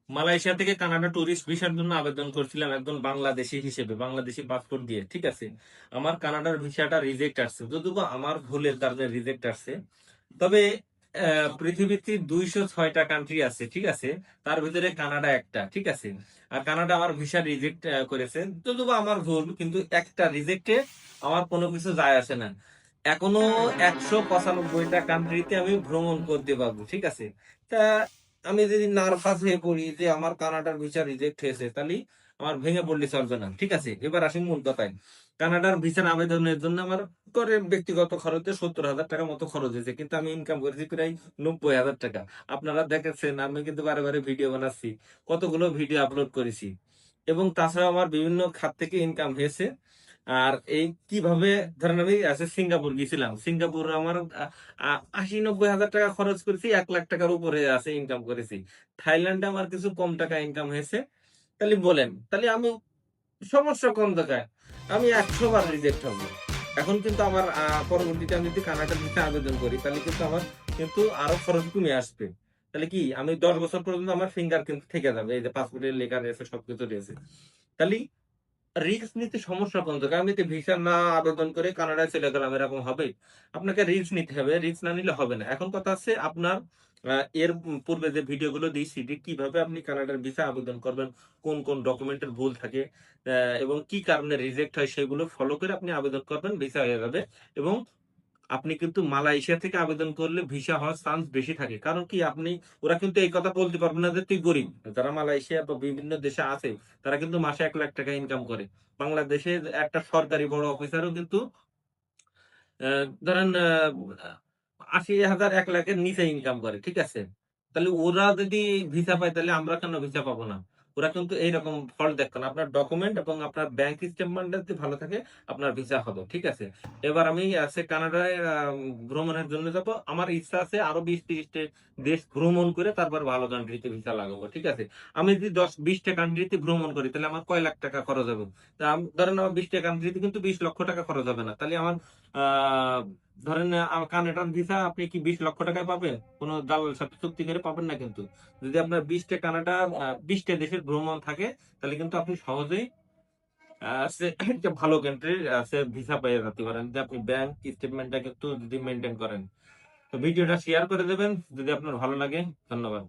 Malaysia থেকে Canada tourist ভিসার জন্য আবেদন করছিলাম একজন বাংলাদেশি হিসেবে, বাংলাদেশি পাসপোর্ট দিয়ে। ঠিক আছে, আমার কানাডার ভিসাটা রিজেক্ট আসছে, যদিও বা আমার ভুলের কারণে রিজেক্ট আসছে। তবে পৃথিবীতে 206টা কান্ট্রি আছে, ঠিক আছে, তার ভিতরে কানাডা একটা। ঠিক আছে, আর কানাডা আমার ভিসা রিজেক্ট করেছে, যদিও বা আমার ভুল, কিন্তু একটা রিজেক্টে আমার কোনো কিছু যায় আসে না। এখনো 195টা কান্ট্রিতে আমি ভ্রমণ করতে পারবো। ঠিক আছে, তা আমি যদি নার্ভাস হয়ে পড়ি যে আমার কানাডার ভিসা রিজেক্ট হয়েছে, তাহলে আমার ভেঙে পড়লে চলবে না। ঠিক আছে, এবার আসি মূল কথায়। কানাডার ভিসার আবেদনের জন্য আমার করে ব্যক্তিগত খরচে 70,000 টাকা মতো খরচ হয়েছে, কিন্তু আমি ইনকাম করেছি প্রায় 90,000 টাকা। আপনারা দেখেছেন, আমি কিন্তু বারে বারে ভিডিও বানাচ্ছি, কতগুলো ভিডিও আপলোড করেছি, এবং তাছাড়া আমার বিভিন্ন খাত থেকে ইনকাম হয়েছে। আর এই কিভাবে, ধরেন আমি আছে সিঙ্গাপুর গেছিলাম, সিঙ্গাপুর আমার 80-90 হাজার টাকা খরচ করেছি, 1 লাখ টাকার উপরে আছে ইনকাম করেছি। থাইল্যান্ডে আমার কিছু কম টাকা ইনকাম হয়েছে। তাহলে বলেন, তাহলে আমি সমস্যা কোন জায়গায়? আমি 100 বার রিজেক্ট হবো। এখন কিন্তু আমার পরবর্তীতে আমি যদি কানাডার ভিসা আবেদন করি, তাহলে কিন্তু আমার কিন্তু আরো খরচ কমে আসবে। তাহলে কি আমি 10 বছর পর্যন্ত আমার ফিঙ্গার কিন্তু থেকে যাবে, এই যে পাসপোর্টের লেখা রয়েছে, সবকিছু রয়েছে। তাহলে রিস্ক নিতে সমস্যা কোন জায়গায়? আমি তো ভিসা না আবেদন করে কানাডায় চলে গেলাম, এরকম হবে? আপনাকে রিস্ক নিতে হবে, রিস্ক না নিলে হবে না। এখন কথা আছে আপনার এর পূর্বে যে ভিডিও গুলো দিয়েছি যে কিভাবে আপনি কানাডার ভিসা আবেদন করবেন, কোন কোন ডকুমেন্টের ভুল থাকে, এবং কি কারণে রিজেক্ট হয়, সেগুলো ফলো করে আপনি আবেদন করবেন, ভিসা হয়ে যাবে। এবং আপনি কিন্তু মালয়েশিয়া থেকে আবেদন করলে ভিসা হওয়ার চান্স বেশি থাকে। কারণ কি, আপনি, ওরা কিন্তু এই কথা বলতে পারবে না যে তুই গরিব। যারা মালয়েশিয়া বা বিভিন্ন দেশে আছে, তারা কিন্তু মাসে 1 লাখ টাকা ইনকাম করে। বাংলাদেশে একটা সরকারি বড় অফিসারও কিন্তু ধরেন 80,000 1 লাখের নিচে ইনকাম করে। ঠিক আছে, তাহলে ওরা যদি ভিসা পায়, তাহলে আমরা কেন ভিসা পাবো না? ওরা কিন্তু এইরকম ফল্ট দেখতো না। আপনার ডকুমেন্ট এবং আপনার ব্যাংক স্টেটমেন্ট যদি ভালো থাকে, আপনার ভিসা হবে। ঠিক আছে, এবার আমি আছে কানাডায় ভ্রমণের জন্য যাব। আমার ইচ্ছা আছে আরো 20-30টা দেশ ভ্রমণ করে তারপর ভালো কান্ট্রিতে ভিসা লাগাবো। ঠিক আছে, আমি যদি 10-20টা কান্ট্রিতে ভ্রমণ করি, তাহলে আমার কয় লাখ টাকা খরচ হবে? তা ধরেন আমার 20টা কান্ট্রিতে কিন্তু 20 লক্ষ টাকা খরচ হবে না। তাহলে আমার আহ ধরেন কানাডার ভিসা আপনি কি 20 লক্ষ টাকায় পাবেন? কোনো দালালের সাথে চুক্তি করে পাবেন না কিন্তু। যদি আপনার 20টা কানাডা 20টা দেশের ভ্রমণ থাকে, তাহলে কিন্তু আপনি সহজেই একটা ভালো কান্ট্রির ভিসা পেয়ে যেতে পারেন, যে আপনি ব্যাংক স্টেটমেন্টটা কিন্তু যদি মেনটেন করেন। তো ভিডিওটা শেয়ার করে দেবেন যদি আপনার ভালো লাগে। ধন্যবাদ।